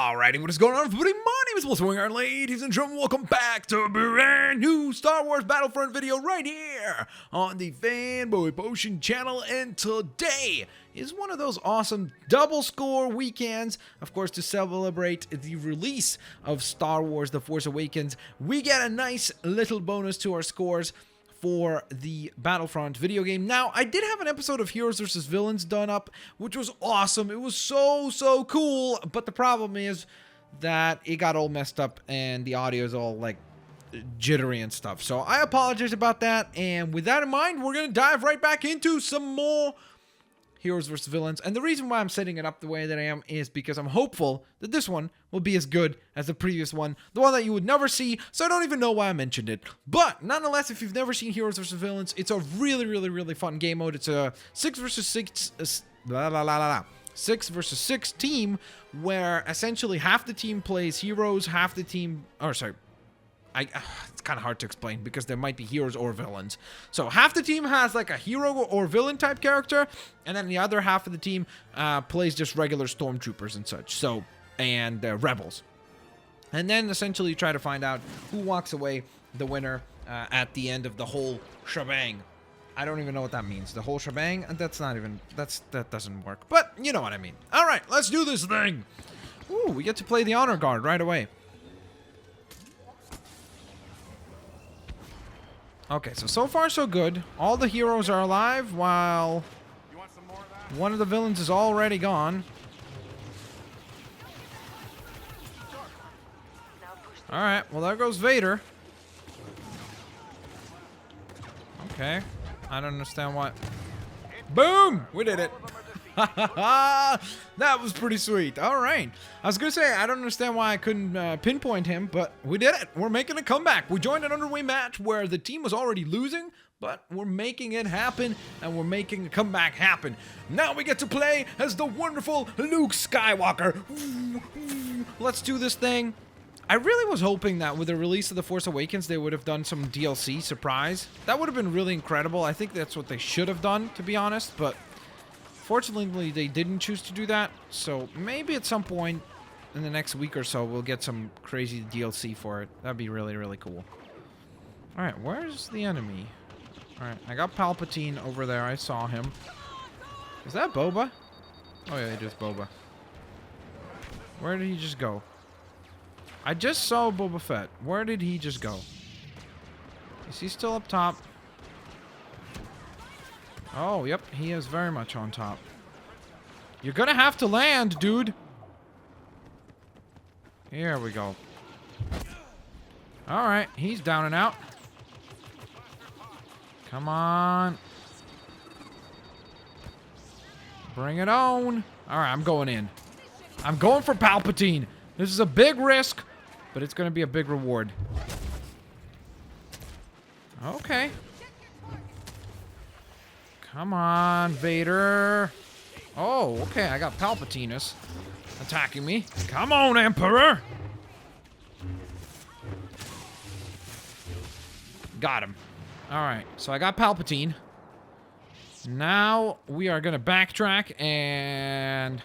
Alrighty, what is going on, everybody? My name is Blitzwinger, ladies and gentlemen. Welcome back to a brand new Star Wars Battlefront video right here on the Fanboypotion channel. And today is one of those awesome double score weekends, of course, to celebrate the release of Star Wars The Force Awakens. We get a nice little bonus to our scores for the Battlefront video game. Now, I did have an episode of Heroes vs. Villains done up, which was awesome. It was so cool, but the problem is that it got all messed up and the audio is all like jittery and stuff. So I apologize about that, and with that in mind, we're gonna dive right back into some more Heroes vs. Villains. And the reason why I'm setting it up the way that I am is because I'm hopeful that this one will be as good as the previous one, the one that you would never see, so I don't even know why I mentioned it. But nonetheless, if you've never seen Heroes vs. Villains, it's a really fun game mode. It's a 6 versus 6 6 versus 6 team where essentially half the team plays heroes, half the team, it's kind of hard to explain because there might be heroes or villains. So half the team has like a hero or villain type character, and then the other half of the team plays just regular stormtroopers and such. So, and rebels. And then essentially you try to find out who walks away the winner at the end of the whole shebang. I don't even know what that means. The whole shebang? That doesn't work. But you know what I mean. All right, let's do this thing. Ooh, we get to play the honor guard right away. Okay, so far so good. All the heroes are alive while one of the villains is already gone. Alright, well there goes Vader. Okay, I don't understand why. Boom! We did it. That was pretty sweet. Alright. I was gonna say, I don't understand why I couldn't pinpoint him, but we did it. We're making a comeback. We joined an underway match where the team was already losing, but we're making it happen, and we're making a comeback happen. Now we get to play as the wonderful Luke Skywalker. Let's do this thing. I really was hoping that with the release of The Force Awakens, they would have done some DLC surprise. That would have been really incredible. I think that's what they should have done, to be honest, but fortunately, they didn't choose to do that, so maybe at some point in the next week or so, we'll get some crazy DLC for it. That'd be really cool. Alright, where's the enemy? Alright, I got Palpatine over there. I saw him. Is that Boba? Oh yeah, it is Boba. Where did he just go? I just saw Boba Fett. Where did he just go? Is he still up top? Oh, yep, he is very much on top. You're gonna have to land, dude. Here we go. Alright, he's down and out. Come on. Bring it on. Alright, I'm going in. I'm going for Palpatine. This is a big risk, but it's gonna be a big reward. Okay. Come on, Vader. Oh, okay, I got Palpatinus attacking me. Come on, Emperor. Got him. Alright, so I got Palpatine. Now we are going to backtrack and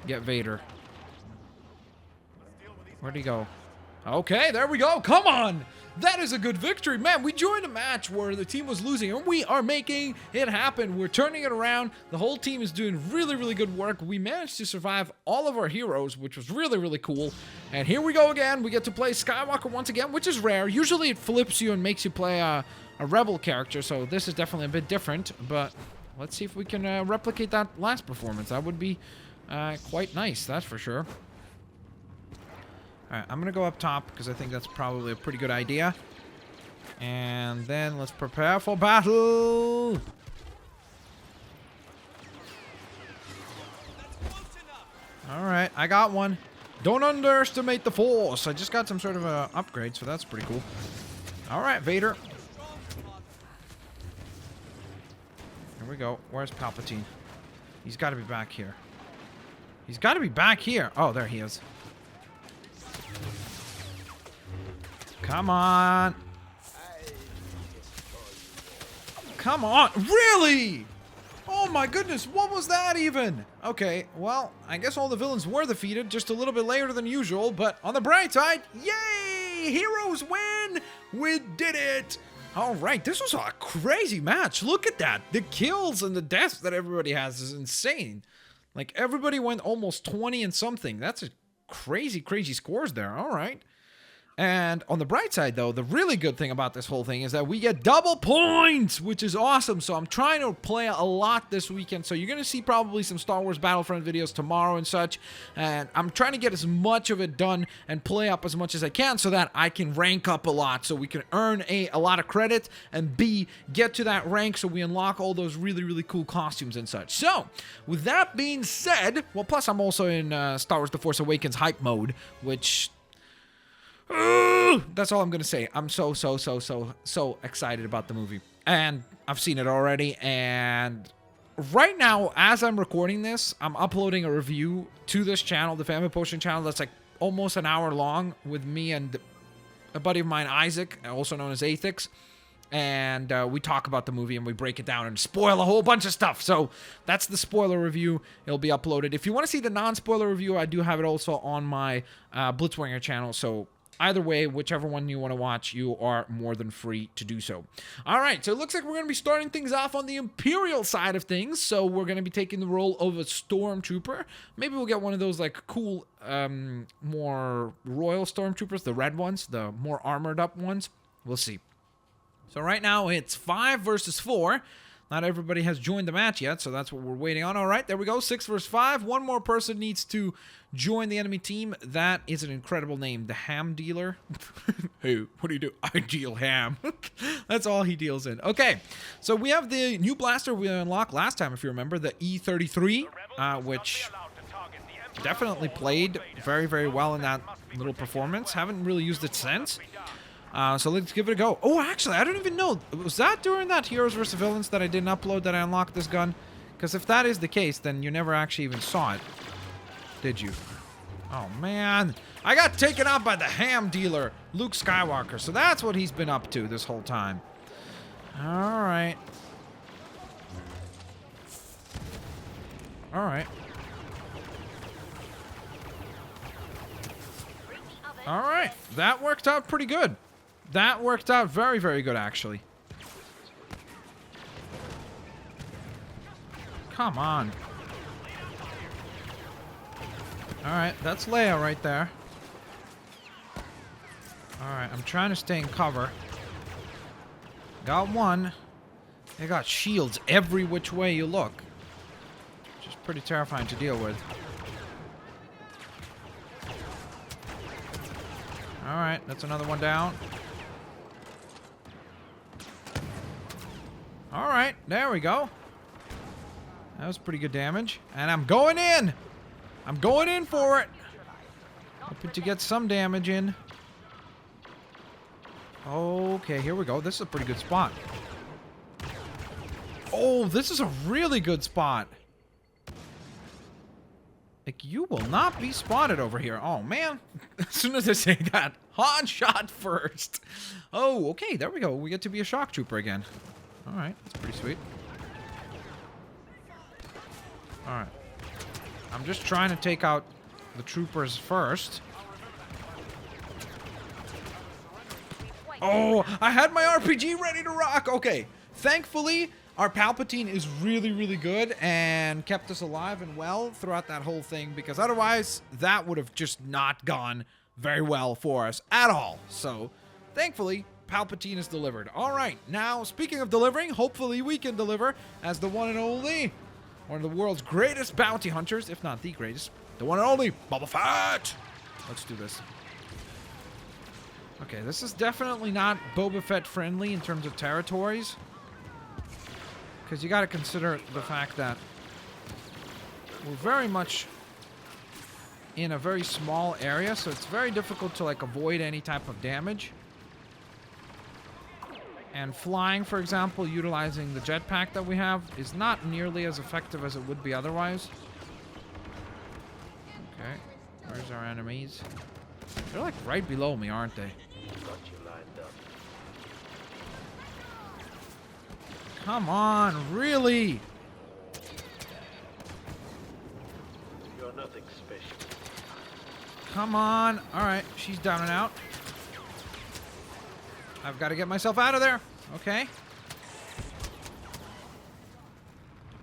get Vader. Where'd he go? Okay, there we go. Come on. That is a good victory. Man, we joined a match where the team was losing, and we are making it happen. We're turning it around. The whole team is doing really good work. We managed to survive all of our heroes, which was really cool. And here we go again. We get to play Skywalker once again, which is rare. Usually it flips you and makes you play a rebel character, so this is definitely a bit different. But let's see if we can replicate that last performance. That would be quite nice, that's for sure. Alright, I'm gonna go up top because I think that's probably a pretty good idea. And then let's prepare for battle! Alright, I got one. Don't underestimate the Force! I just got some sort of a upgrade, so that's pretty cool. Alright, Vader. Here we go. Where's Palpatine? He's gotta be back here. He's gotta be back here! Oh, there he is. Come on. Come on. Really? Oh my goodness, what was that even? Okay, well, I guess all the villains were defeated just a little bit later than usual, but on the bright side, yay! Heroes win! We did it! All right, this was a crazy match. Look at that. The kills and the deaths that everybody has is insane. Like, everybody went almost 20 and something. That's a crazy, crazy scores there. All right. And on the bright side, though, the really good thing about this whole thing is that we get double points, which is awesome. So I'm trying to play a lot this weekend. So you're going to see probably some Star Wars Battlefront videos tomorrow and such. And I'm trying to get as much of it done and play up as much as I can so that I can rank up a lot. So we can earn A, a lot of credit, and B, get to that rank so we unlock all those really, really cool costumes and such. So with that being said, well, plus I'm also in Star Wars The Force Awakens hype mode, which... that's all I'm gonna say. I'm so excited about the movie, and I've seen it already. And right now, as I'm recording this, I'm uploading a review to this channel, the Fanboypotion channel, that's like almost an hour long, with me and a buddy of mine, Isaac, also known as Athix. And we talk about the movie and we break it down and spoil a whole bunch of stuff. So that's the spoiler review. It'll be uploaded. If you want to see the non-spoiler review, I do have it also on my Blitzwinger channel. So either way, whichever one you want to watch, you are more than free to do so. All right, so it looks like we're going to be starting things off on the Imperial side of things. So we're going to be taking the role of a Stormtrooper. Maybe we'll get one of those, like, cool, more royal Stormtroopers, the red ones, the more armored up ones. We'll see. So right now, it's 5 versus 4. Not everybody has joined the match yet, so that's what we're waiting on. All right, there we go. 6 versus 5. One more person needs to join the enemy team. That is an incredible name. The Ham Dealer. Hey, what do you do? I deal ham. That's all he deals in. Okay, so we have the new blaster we unlocked last time, if you remember, the E33, which definitely played very, very well in that little performance. Haven't really used it since. So let's give it a go. Oh, actually, I don't even know. Was that during that Heroes vs. Villains that I didn't upload that I unlocked this gun? Because if that is the case, then you never actually even saw it. Did you? Oh, man. I got taken out by the Ham Dealer, Luke Skywalker. So that's what he's been up to this whole time. All right. All right. All right. That worked out pretty good. That worked out very, very good, actually. Come on. Alright, that's Leia right there. Alright, I'm trying to stay in cover. Got one. They got shields every which way you look. Which is pretty terrifying to deal with. Alright, that's another one down. Alright, there we go. That was pretty good damage. And I'm going in! I'm going in for it! Hoping to get some damage in. Okay, here we go. This is a pretty good spot. Oh, this is a really good spot. Like, you will not be spotted over here. Oh, man. As soon as I say that, Han shot first. Oh, okay, there we go. We get to be a shock trooper again. Alright, that's pretty sweet. Alright. I'm just trying to take out the troopers first. Oh, I had my RPG ready to rock. Okay, thankfully, our Palpatine is really, really good and kept us alive and well throughout that whole thing, because otherwise, that would have just not gone very well for us at all. So, thankfully, Palpatine is delivered. All right, now, speaking of delivering, hopefully we can deliver as the one and only, one of the world's greatest bounty hunters, if not the greatest, the one and only Boba Fett. Let's do this. Okay, this is definitely not Boba Fett friendly in terms of territories, because you got to consider the fact that we're very much in a very small area, so it's very difficult to, like, avoid any type of damage. And flying, for example, utilizing the jetpack that we have, is not nearly as effective as it would be otherwise. Okay, where's our enemies? They're like right below me, aren't they? Come on, really? Come on. All right, she's down and out. I've got to get myself out of there. Okay.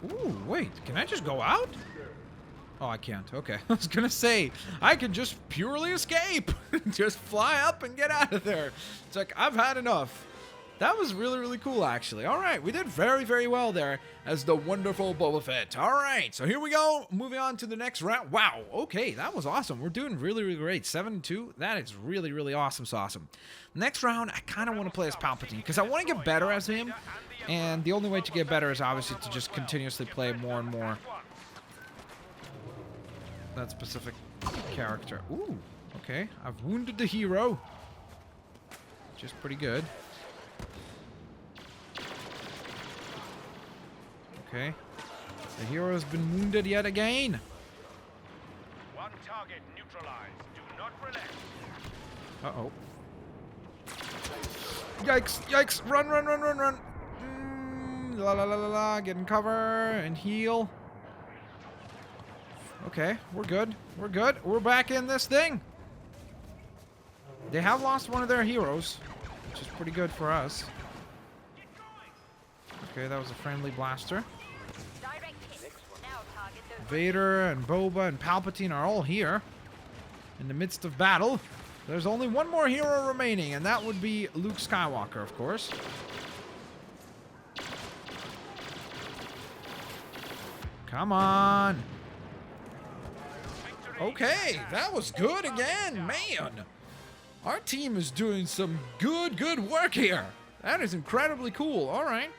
Ooh, wait. Can I just go out? Oh, I can't. Okay. I was going to say, I can just purely escape. Just fly up and get out of there. It's like, I've had enough. That was really, really cool, actually. All right, we did very, very well there as the wonderful Boba Fett. All right, so here we go. Moving on to the next round. Wow, okay, that was awesome. We're doing really, really great. 7-2, that is really, really awesome sauce. Next round, I kind of want to play as Palpatine because I want to get better as him. And the only way to get better is obviously to just continuously play more and more that specific character. Ooh, okay, I've wounded the hero. Which is pretty good. Okay. The hero has been wounded yet again. One target neutralized. Do not relent. Uh-oh. Yikes! Yikes! Run, run, run, run, run! La la la la la. Get in cover and heal. Okay, we're good. We're good. We're back in this thing. They have lost one of their heroes, which is pretty good for us. Okay, that was a friendly blaster. Vader and Boba and Palpatine are all here in the midst of battle. There's only one more hero remaining, and that would be Luke Skywalker, of course. Come on. Okay, that was good again, man. Our team is doing some good work here. That is incredibly cool. All right.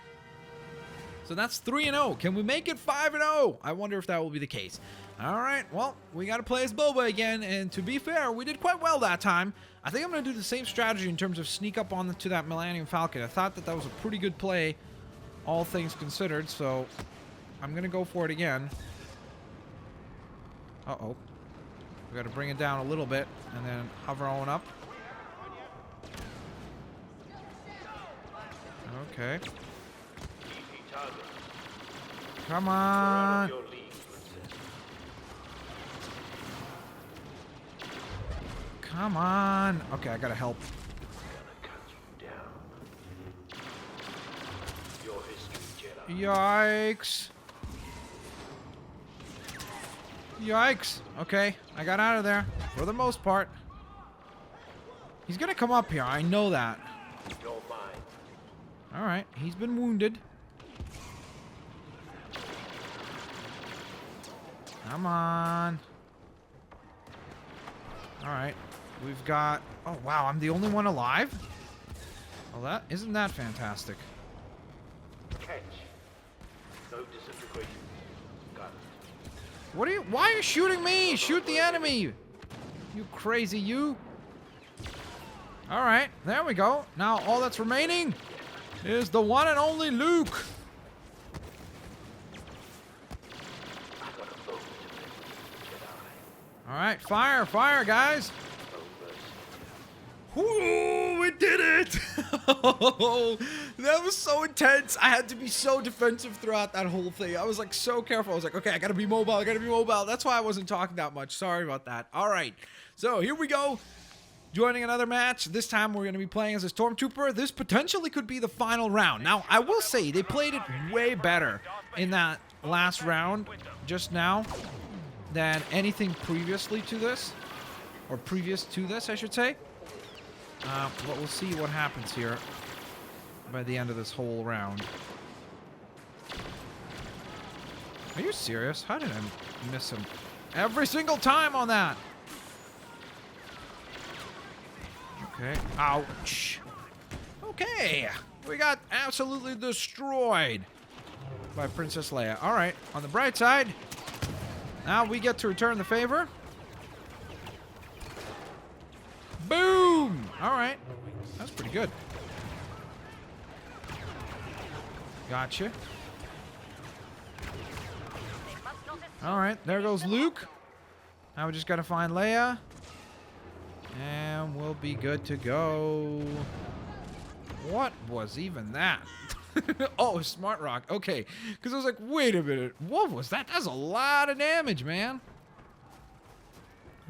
So that's 3-0. Can we make it 5-0? I wonder if that will be the case. All right, well, we got to play as Boba again, and to be fair, we did quite well that time. I think I'm going to do the same strategy in terms of sneak up on to that Millennium Falcon. I thought that was a pretty good play, all things considered, so I'm going to go for it again. Uh-oh. We got to bring it down a little bit, and then hover on up. Okay. Come on. Come on. Okay, I gotta help. Yikes. Yikes. Okay, I got out of there for the most part. He's gonna come up here. I know that. Alright, he's been wounded. Come on. Alright. We've got... Oh, wow. I'm the only one alive? Well, that... Isn't that fantastic? Catch. No disintegration. Got it. What are you... Why are you shooting me? Shoot the enemy! You crazy you. Alright. There we go. Now, all that's remaining is the one and only Luke. Alright, fire, fire, guys! Ooh, we did it! Oh, that was so intense. I had to be so defensive throughout that whole thing. I was like so careful. I was like, okay, I gotta be mobile, I gotta be mobile. That's why I wasn't talking that much. Sorry about that. Alright, so here we go. Joining another match. This time we're gonna be playing as a Stormtrooper. This potentially could be the final round. Now, I will say, they played it way better in that last round just now than anything previously to this, or previous to this, I should say. But we'll see what happens here by the end of this whole round. Are you serious? How did I miss him every single time on that? Okay. Ouch. Okay. We got absolutely destroyed by Princess Leia. All right. On the bright side, now we get to return the favor. Boom! Alright. That's pretty good. Gotcha. Alright, there goes Luke. Now we just gotta find Leia. And we'll be good to go. What was even that? Oh, Smart Rock. Okay. Because I was like, wait a minute. What was that? That's a lot of damage, man.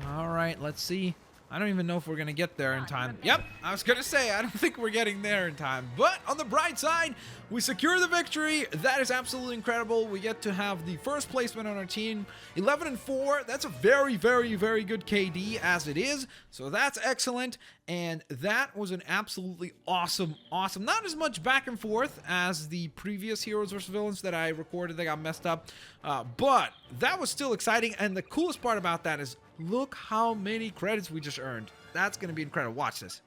All right, let's see. I don't even know if we're going to get there in time. Yep, I was going to say, I don't think we're getting there in time. But on the bright side, we secure the victory. That is absolutely incredible. We get to have the first placement on our team. 11-4. That's a very, very, very good KD as it is. So that's excellent. And that was an absolutely awesome. Not as much back and forth as the previous Heroes vs. Villains that I recorded that got messed up. But that was still exciting. And the coolest part about that is look how many credits we just earned. That's going to be incredible. Watch this.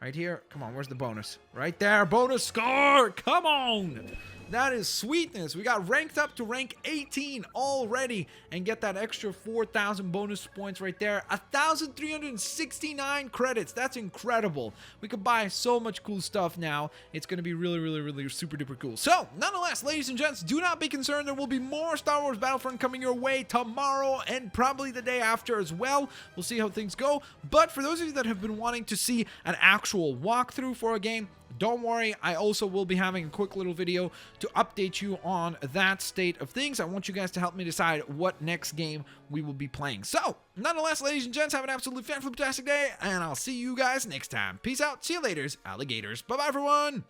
Right here. Come on, where's the bonus? Right there. Bonus score. Come on. That is sweetness. We got ranked up to rank 18 already and get that extra 4,000 bonus points right there. 1,369 credits. That's incredible. We could buy so much cool stuff now. It's going to be really, really, really super duper cool. So, nonetheless, ladies and gents, do not be concerned. There will be more Star Wars Battlefront coming your way tomorrow and probably the day after as well. We'll see how things go. But for those of you that have been wanting to see an actual walkthrough for a game, don't worry, I also will be having a quick little video to update you on that state of things. I want you guys to help me decide what next game we will be playing. So, nonetheless, ladies and gents, have an absolutely fantastic day, and I'll see you guys next time. Peace out. See you later, alligators. Bye-bye, everyone.